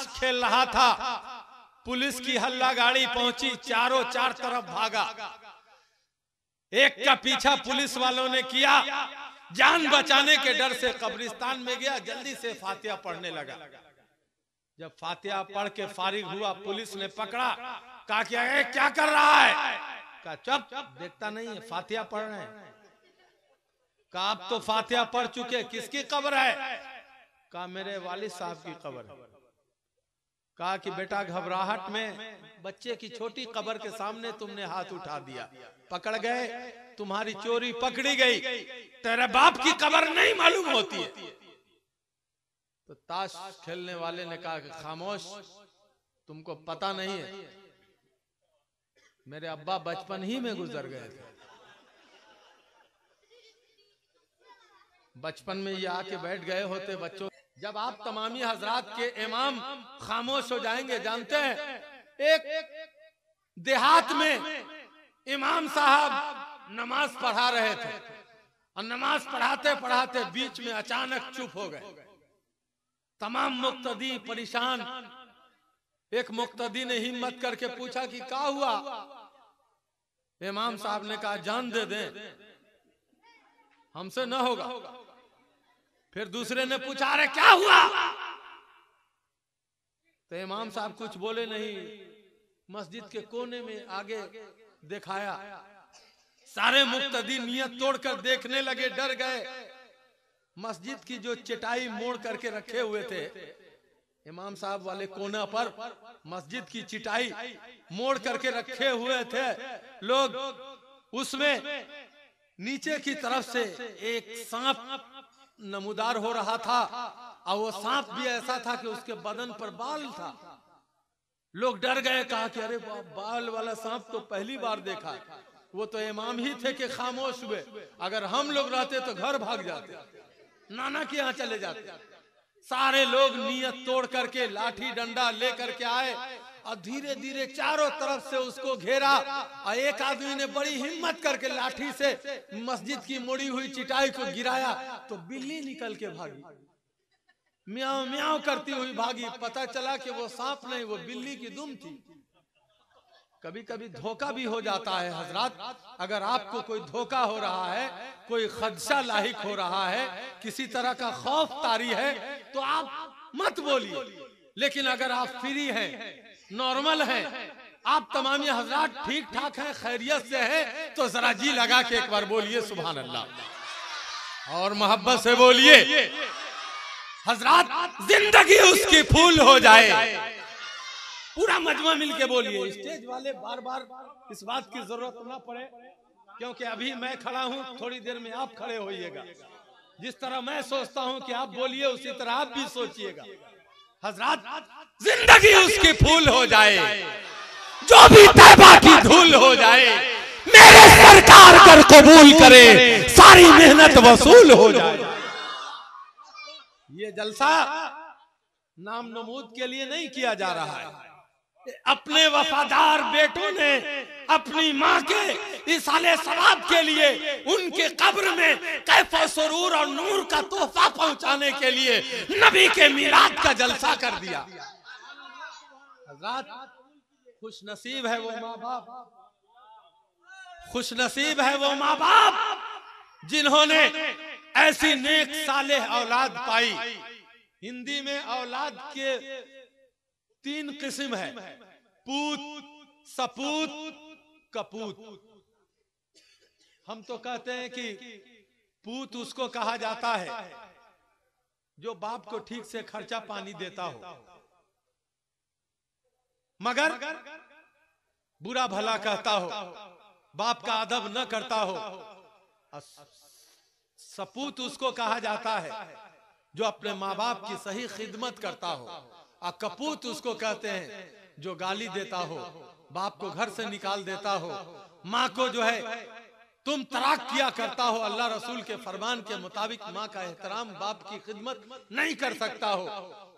खेल रहा था, पुलिस की हल्ला गाड़ी पहुंची, चारों चार तरफ भागा। एक का पीछा पुलिस वालों ने किया, जान बचाने के डर से कब्रिस्तान में गया, जल्दी से फातिहा पढ़ने लगा। जब फातिहा पढ़ के फारिग हुआ, पुलिस ने पकड़ा, कहा क्या कर रहा है? कहा चुप, देखता नहीं है, फातिहा पढ़ रहे हैं। कहा आप तो फातिहा पढ़ चुके, किसकी कब्र है? कहा मेरे वालिद साहब की कब्र है। कहा कि बेटा घबराहट में बच्चे की छोटी कब्र के सामने तुमने हाथ उठा दिया, पकड़ गए, तुम्हारी चोरी पकड़ी गई, तेरे बाप की कब्र नहीं मालूम होती है। तो ताश खेलने वाले ने कहा कि खामोश, तुमको पता नहीं है, मेरे अब्बा बचपन ही में गुजर गए थे। बचपन में ये आके बैठ गए होते बच्चों। जब आप तमामी हजरात के इमाम खामोश हो जाएंगे, जानते हैं एक देहात में इमाम साहब नमाज पढ़ा रहे थे और नमाज पढ़ाते पढ़ाते बीच में अचानक चुप हो गए। तमाम मुक्तदी परेशान। एक मुक्तदी ने हिम्मत करके पूछा कि क्या हुआ? इमाम साहब ने कहा जान दे दें, हमसे न होगा। फिर दूसरे ने पूछा अरे क्या हुआ? तो इमाम साहब कुछ बोले नहीं, मस्जिद के कोने में आगे दिखाया। सारे मुक्तदी नियत तोड़कर देखने लगे, डर गए। मस्जिद की जो चटाई मोड़ करके रखे हुए थे, इमाम साहब वाले कोना पर मस्जिद की चटाई मोड़ करके रखे हुए थे लोग। उसमें नीचे की तरफ से एक सांप नमूदार हो रहा था और वो सांप भी ऐसा था कि उसके बदन पर बाल था। लोग डर गए, कहा कि अरे बाल वाला सांप तो पहली बार देखा। वो तो इमाम ही थे कि खामोश हुए, अगर हम लोग रहते तो घर भाग जाते, नाना के यहाँ चले जाते। सारे लोग नियत तोड़ करके लाठी डंडा लेकर के आए और धीरे धीरे चारों तरफ से उसको घेरा। और एक आदमी ने बड़ी हिम्मत करके लाठी से मस्जिद की मुड़ी हुई चिटाई को गिराया तो बिल्ली निकल के भागी, म्याऊ म्याऊ करती हुई भागी। पता चला कि वो सांप नहीं, वो बिल्ली की दुम थी। कभी कभी धोखा भी हो जाता है हजरात। अगर आपको कोई धोखा हो रहा है, कोई खदशा लाहिक हो रहा है, किसी तरह का खौफ तारी है, तो आप मत बोलिए। लेकिन अगर आप फ्री हैं, नॉर्मल हैं, आप तमामी हजरात ठीक ठाक हैं, खैरियत से हैं, तो जरा जी लगा के एक बार बोलिए सुभान अल्लाह और मोहब्बत से बोलिए। हजरात जिंदगी उसकी फूल हो जाए। पूरा मजमा मिल के बोलिए। स्टेज वाले बार बार इस बात की जरूरत ना पड़े, क्योंकि अभी मैं खड़ा हूं, थोड़ी देर में आप खड़े होइएगा। जिस तरह मैं सोचता हूं कि आप बोलिए, उसी तरह आप भी सोचिएगा। हजरात जिंदगी उसकी फूल हो जाए, जो भी तैबा की धूल हो जाए, मेरे सरकार कर कबूल करे, सारी मेहनत वसूल हो जाए। ये जलसा नाम नमूद के लिए नहीं किया जा रहा है। अपने वफादार बेटों ने अपनी माँ के इसाले सवाब के लिए उनके कब्र में कैफ सुरूर और नूर का तोहफा पहुंचाने के लिए नबी के मिलाद का जलसा कर दिया। हज़रात खुश नसीब है वो माँ बाप, खुश नसीब है वो माँ बाप जिन्होंने ऐसी नेक सालेह औलाद पाई। हिंदी में औलाद के 3 किस्म है, पूत, सपूत, कपूत। हम तो कहते हैं कि पूत उसको कहा जाता है जो बाप को ठीक से खर्चा पानी देता हो, मगर बुरा भला कहता हो, बाप का अदब न करता हो। सपूत उसको कहा जाता है जो अपने माँ बाप की सही खिदमत करता हो। और कपूत उसको कहते हैं जो गाली देता हो, बाप को घर से निकाल देता हो, माँ को जो है तुम तराक किया करता हो, अल्लाह रसूल के फरमान के मुताबिक माँ का एहतराम, बाप की खिदमत नहीं कर सकता हो।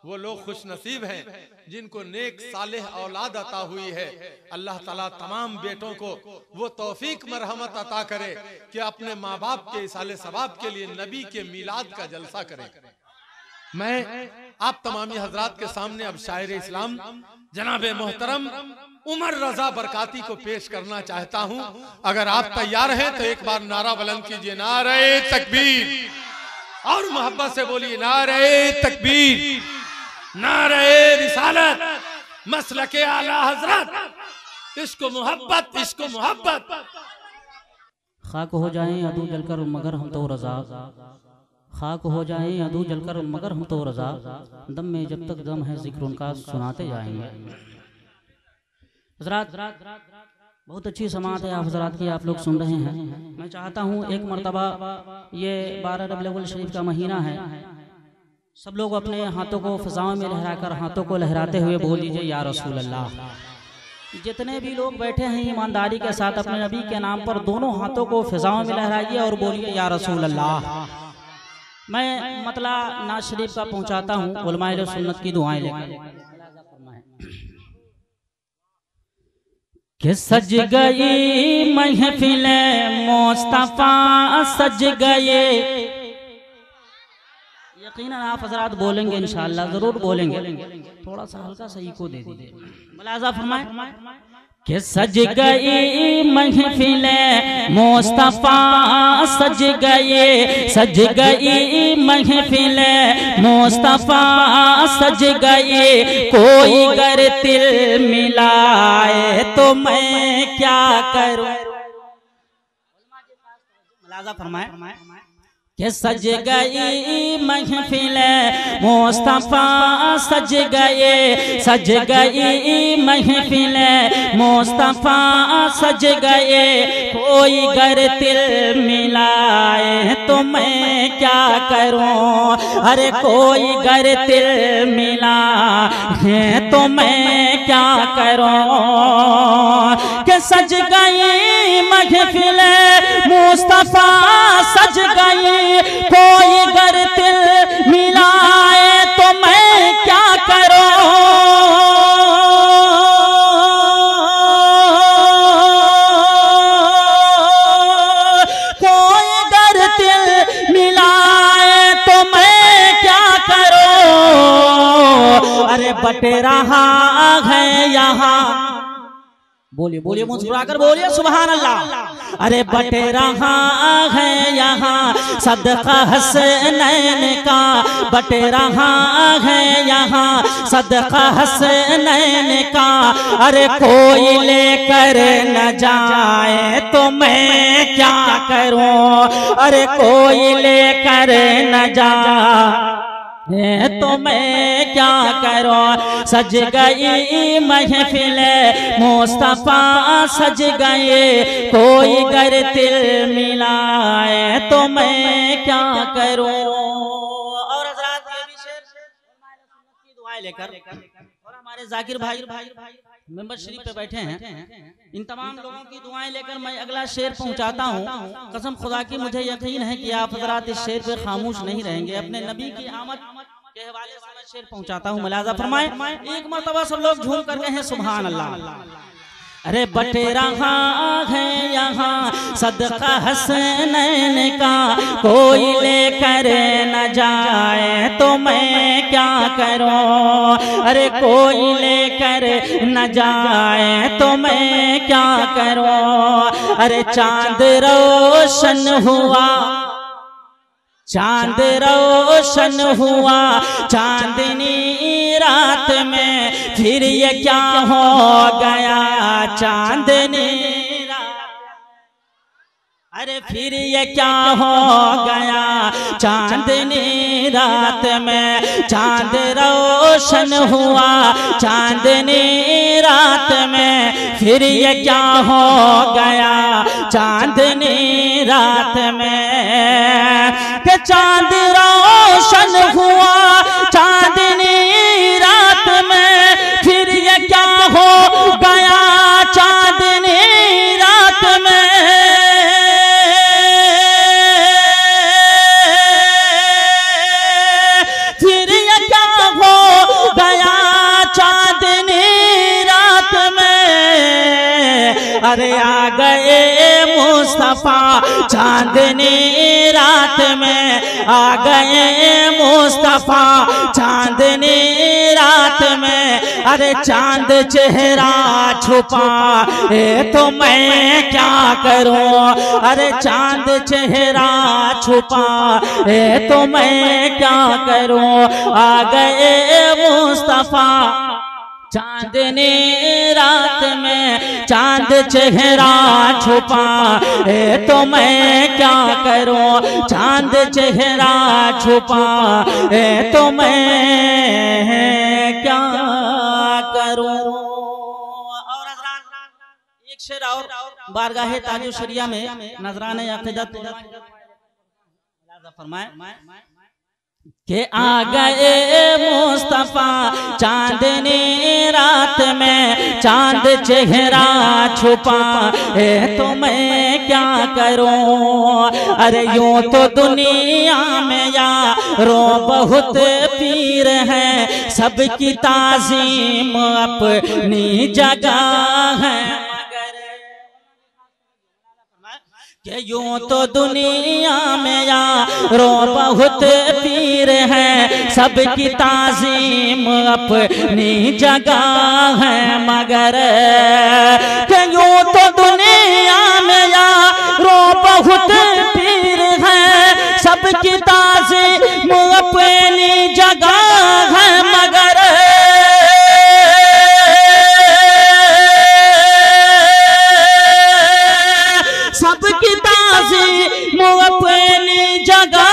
वो लोग खुश नसीब हैं जिनको नेक सालेह औलाद अता हुई है। अल्लाह ताला तमाम बेटों को वो तौफीक मरहमत अता करे कि अपने माँ बाप के इसाले सवाब के लिए नबी के मिलाद का जलसा करें। मैं आप तमामी हजरात के सामने अब शायर इस्लाम जनाब मोहतरम उमर रजा बरकाती को पेश करना चाहता हूं। अगर आप तैयार हैं तो एक बार नारा बुलंद कीजिए, नारे तकबीर, और मोहब्बत से बोलिए नारे तकबीर, नारे रिसालत, मसलके आला हजरत, इसको मोहब्बत, इसको मोहब्बत। खाक हो जाएं अदू जलकर मगर हम तो रजा, खाक हो जाएं अदू जलकर मगर हम तो रजा, दम में जब तक दम है जिक्र उनका सुनाते जाएंगे। हजरात बहुत अच्छी समात है आप हजरात की, आप लोग सुन रहे हैं। मैं चाहता हूँ एक मरतबा, ये 12 रबीउल शरीफ का महीना है, सब लोग अपने हाथों को फिजाओं में लहराकर, हाथों को लहराते हुए बोल दीजिए या रसूल अल्लाह। जितने भी लोग बैठे हैं ईमानदारी के साथ अपने नबी के नाम पर दोनों हाथों को फिजाओं में लहराइए और बोलिए या रसूल अल्लाह। मैं मतला नाज शरीफ का पहुंचाता हूँ, उलमाए सुन्नत की दुआएं लेकर कि सज गई महफिल मुस्तफा सज गए। यकीनन आप हजरात बोलेंगे, इंशाअल्लाह जरूर बोलेंगे, थोड़ा सा हल्का सा इको दे दीजिए। मुलाजा फरमाए कि सज गई महफिल मुस्तफा सज गए, सज गई महफिल मुस्तफा सज गए, कोई गर तिल मिलाए तो मैं क्या करूं। मुलाजा फरमाए कि सज गई महफिल मुस्तफा सज गए, सज गई महफिल मुस्तफा सज गए, कोई गर तिल मिलाए तो मैं क्या करूं। अरे कोई गर तिल मिलाए तो मैं क्या करूं। कि सज गई महफिल मुस्तफा सज गई, कोई गर तिल मिलाए तो मैं क्या करूं। कोई गर तिल मिलाए तो मैं क्या करूं। अरे बट रहा है यहाँ, बोलिए बोलिए मुस्कुराकर बोलिए सुभान अल्लाह। अरे बट रहा है यहाँ सदका हसनैन का, बट रहा है यहाँ सदका हसनैन का। अरे कोई लेकर न जाए तो मैं क्या करूं। अरे कोई लेकर न जाए तो मैं क्या करूं। सज गई महफिल मुस्तफा सज गए, कोई गर तिल मिलाए तो मैं क्या करूं। और हजरात ये भी शेर की दुआएं लेकर, और हमारे जाकिर भाई मेंबर शरीफ पे बैठे हैं, इन तमाम लोगों की दुआएं लेकर मैं अगला शेर पहुंचाता हूं। कसम खुदा की मुझे यकीन है कि आप हजरात इस शेर पे खामोश नहीं रहेंगे। अपने नबी की आमद के हवाले से मैं शेर पहुंचाता हूं। मुलाजा फरमाए, एक मरतबा सब लोग झूम कर कहें सुभान अल्लाह। अरे बट रहा है यहाँ सदका हसनैन का, कोई लेकर न जाए तो मैं क्या करूं। अरे कोई लेकर न जाए तो मैं क्या करूं। अरे चांद रोशन हुआ, चांद रोशन हुआ चांदनी रात में, फिर ये क्या हो गया चांदनी रात। अरे फिर ये क्या हो गया चांदनी रात में। चांद रोशन हुआ चांदनी रात में, फिर ये क्या हो गया चांदनी रात में। कि चांद रोशन हुआ चांदनी रात में, फिर ये क्या हो गया चांदनी रात में। फिर ये क्या हो गया चांदनी रात में। अरे आ गए मुस्तफा चांदनी रात में आ गए मुस्तफा चांदनी रात में। अरे चांद चेहरा छुपा तो मैं क्या करूं, अरे चांद चेहरा छुपा तो मैं क्या करूं। आ गए मुस्तफा चांदनी रात में चांद चेहरा छुपा तो मैं क्या करूं। चांद चेहरा छुपा तो मैं क्या करूं। और एक शेर और बारगाहे ताजो शरिया में नजराने अक़ीदत फरमाए कि आ गए मुस्तफा चांदनी रात में चांद चेहरा छुपा तो मैं क्या करूं। अरे यूं तो दुनिया में यारो बहुत पीर हैं, सबकी ताज़ीम अपनी जगह है। यूं तो दुनिया में यारो बहुत पीर हैं, सबकी ताज़ीम अपनी जगह है। मगर यूं तो दुनिया में यारो बहुत पीर हैं, सबकी ताज़ीम अपनी जगह है। मगर सबकी ताज़ीम अपनी जगह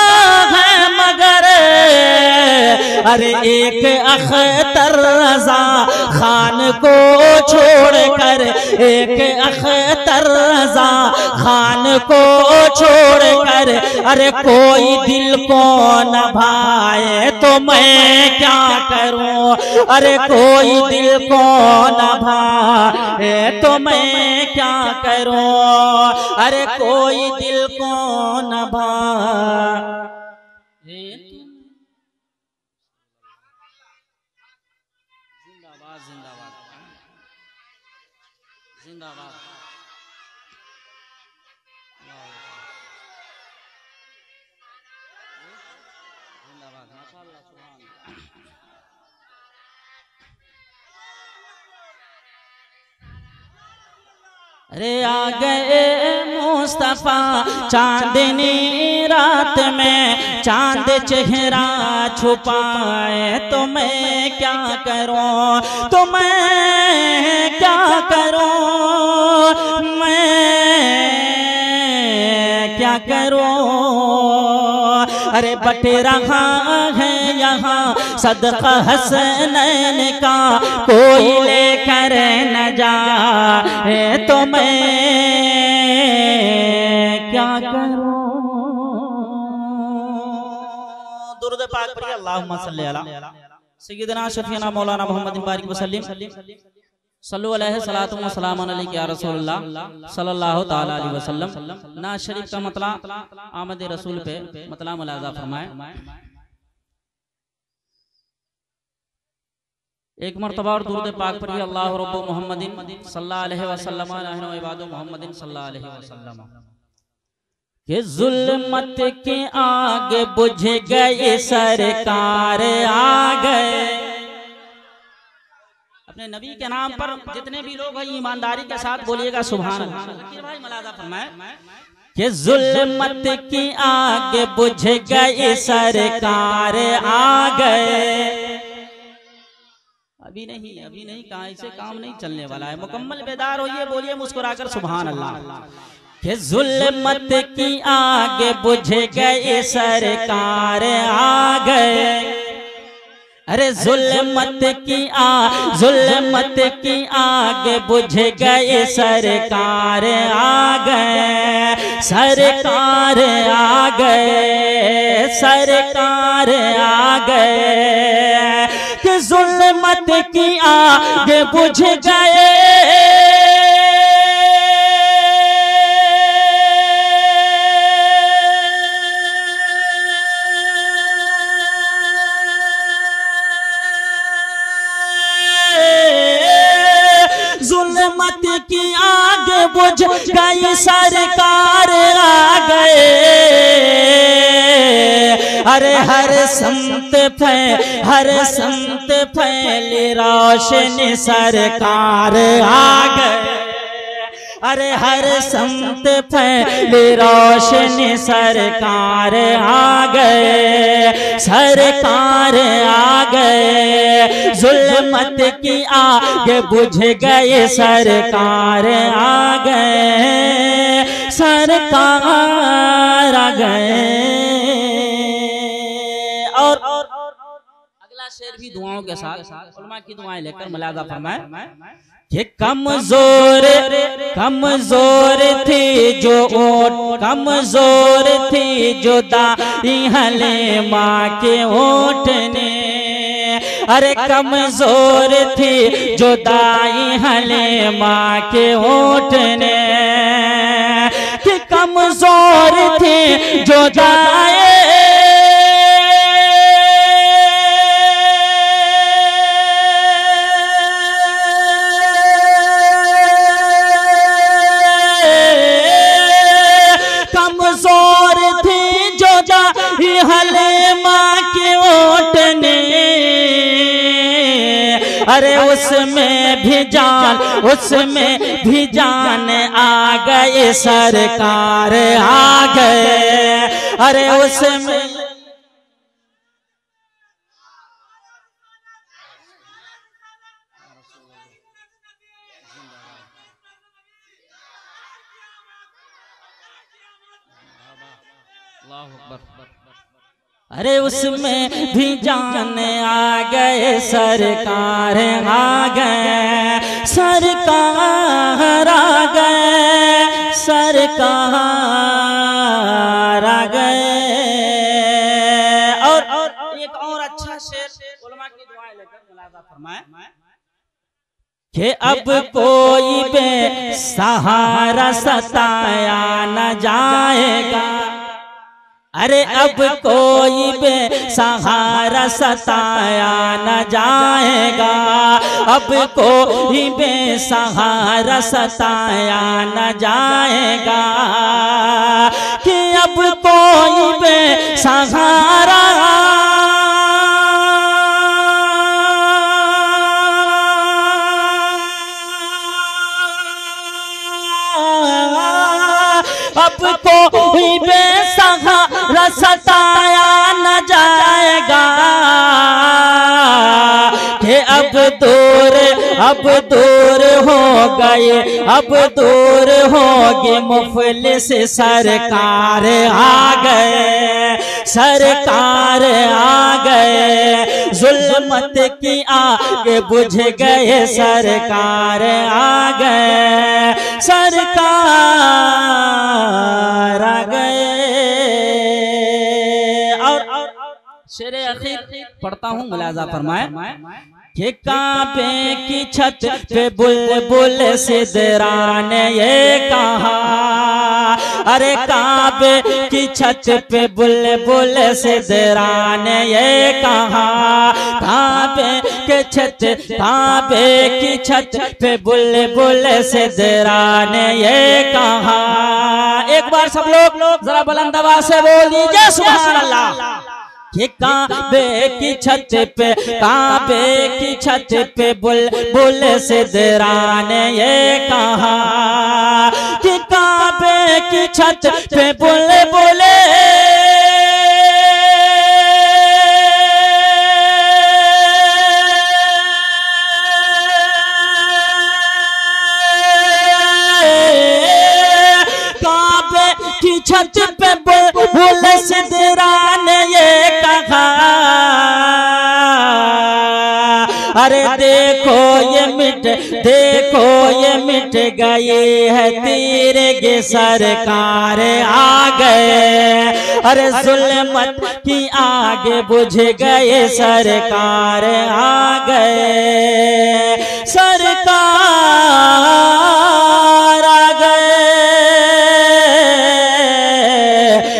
है। मगर अरे एक अख्तर रज़ा खान को छोड़कर, एक अख्तर रज़ा खान को छोड़कर अरे कोई दिल को न भाए तो मैं क्या करूं। अरे कोई दिल को न भाए तो मैं क्या करूं। अरे कोई दिल को न भाए। जिंदाबाद जिंदाबाद जिंदाबाद। अरे आ गए मुस्तफा चांदनी रात में चांद चेहरा छुपाए तो मैं क्या करूं। तो मैं क्या करूं, मैं क्या करूं। अरे बट रहा है यहाँ सदका हसनैन का, कोई लेकर न जाए तो मैं क्या करूं। दुरूद पाक पढ़िए अल्लाहुम्मा सल्ली अला सय्यिदना शफीना मौलाना मुहम्मद बारिक वसल्लम सल्लु अलैहि सलातु व सलाम अलैहि या रसूलुल्लाह सल्लल्लाहु तआला अलैहि वसल्लम। नाज शरीफ का मतला आमद रसूल पे मतला मुलाजा फरमाए। एक मरतबा और दुरूद पाक पढ़िए अल्लाहु रब्बु मुहम्मदिन सल्लल्लाहु अलैहि वसल्लम व इबादु मुहम्मदिन सल्लल्लाहु अलैहि वसल्लम। कि जुल्मत की आग बुझ गई सरकार आ गए। अपने नबी के नाम पर जितने भी लोग हैं ईमानदारी के साथ बोलिएगा सुभान अल्लाह। भाई मलाजा फरमाए कि जुल्मत की आग बुझ गई सरकार आ गए। अभी नहीं कहा, ऐसे काम नहीं चलने वाला है। मुकम्मल बेदार होइए, बोलिए मुस्कुराकर सुभान अल्लाह। कि जुल्मत की आग बुझ गई सरकार आ गए। अरे जुल्मत की आग बुझ गई सरकार आ गए। सरकार आ गए, सरकार आ गए। कि जुल्मत की आग बुझ गए। जुल्मत की आग बुझ गई सरकार आ गए। अरे हर संत फैली रोशनी सरकार आ गए। अरे हर संत फैली रोशनी सरकार आ गए, सरकार आ गए। जुल्मत की आग बुझ गए, सरकार आ गए, सरकार आ गए। और अगला शेर भी दुआओं के साथ, उलमा की दुआएं लेकर मुलाजा फरमाए कि कमजोर थी जो ओट, कमजोर थी जो दाई हले माँ के ओट ने। अरे कमजोर थी जो दाई हले माँ के ओट ने, कि कमजोर थी जो दाई हले माँ के ओट ने। अरे उसमें भी जान आ गए, सरकार आ गए। अरे उसमें अरे उसमें भी जान आ गए, सरकार आ गए, सरकार आ गए, सरकार आ गए। और एक और अच्छा शेर उलमा की दुआएं लेकर मुलाजा फरमाए कि अब कोई बेसहारा सताया न जाएगा। अरे अब कोई बेसहारा सताया न जाएगा, अब कोई बेसहारा सताया न जाएगा, कि अब कोई बेसहारा अब कोई बेसहारा सताया न जाएगा, कि अब दूर हो गए, अब दूर होगी मुफलिस, सरकार आ गए, सरकार आ गए। जुल्मत की आग बुझ गए, सरकार आ गए, सरकार आ गए। और शेर आखिर पढ़ता हूँ, मुलाजा फरमाए कि काबे की छत पे बुलबुल सिदरा ने ये कहा। अरे काबे की छत पे बुलबुल सिदरा ने ये कहा, काबे की छत पे बुलबुल सिदरा ने ये कहा। एक बार सब लोग जरा बुलंद आवाज से बोल दीजिए सुभान अल्लाह। कि काबे की छत पे, काबे की छत पे बुलबुल सिदरा ने ये कहा, कि काबे की छत पे बुलबुल की छत पे बुलबुल सिदरा ने ये कहा। अरे देखो ये मिट गई है तीर, सरकार आ गए। अरे जुल्मत की आग बुझ गए, सरकार आ गए, सरकार आ गए,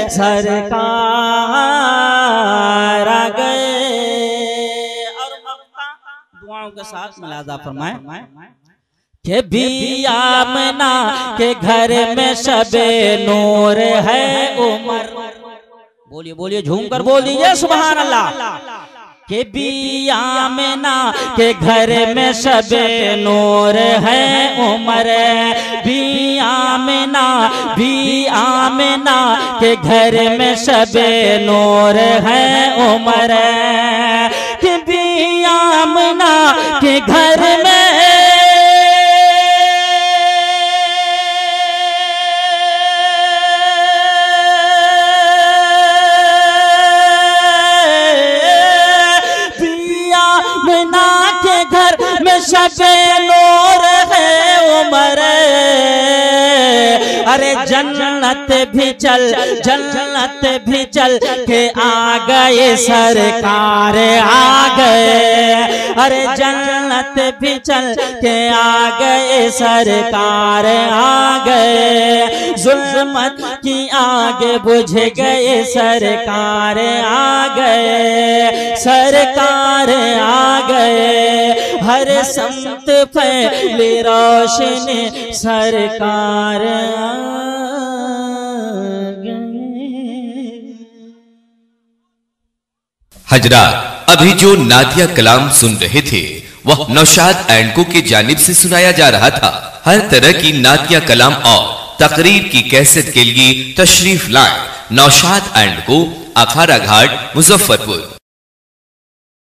सरकार आ गए। और दुआओं के साथ मुलाजा फरमाए के भी आमना के घर में शबे नूर है उमर। बोलिए बोलिए झूम कर बोल दीजिए सुभान अल्लाह। के भी आमना के घर में शबे नूर है उमर। भी आमना के घर में शबे नूर है उमर। के भी आमना के घर में शबे नूर है उमर। अरे जन्नत भी चल के आ गए सरकार आ गए। अरे जन्नत भी चल के आ गए सरकार आ गए। जुल्मत की आगे बुझ गए सरकार आ गए। सरकार आ गए। हर संत फैली रोशनी सरकार आ गए। हजरात, अभी जो नादिया कलाम सुन रहे थे वह नौशाद एंड को की जानिब से सुनाया जा रहा था। हर तरह की नादिया कलाम और तकरीर की कैसेट के लिए तशरीफ लाएं नौशाद एंड को, अखाड़ा घाट, मुजफ्फरपुर।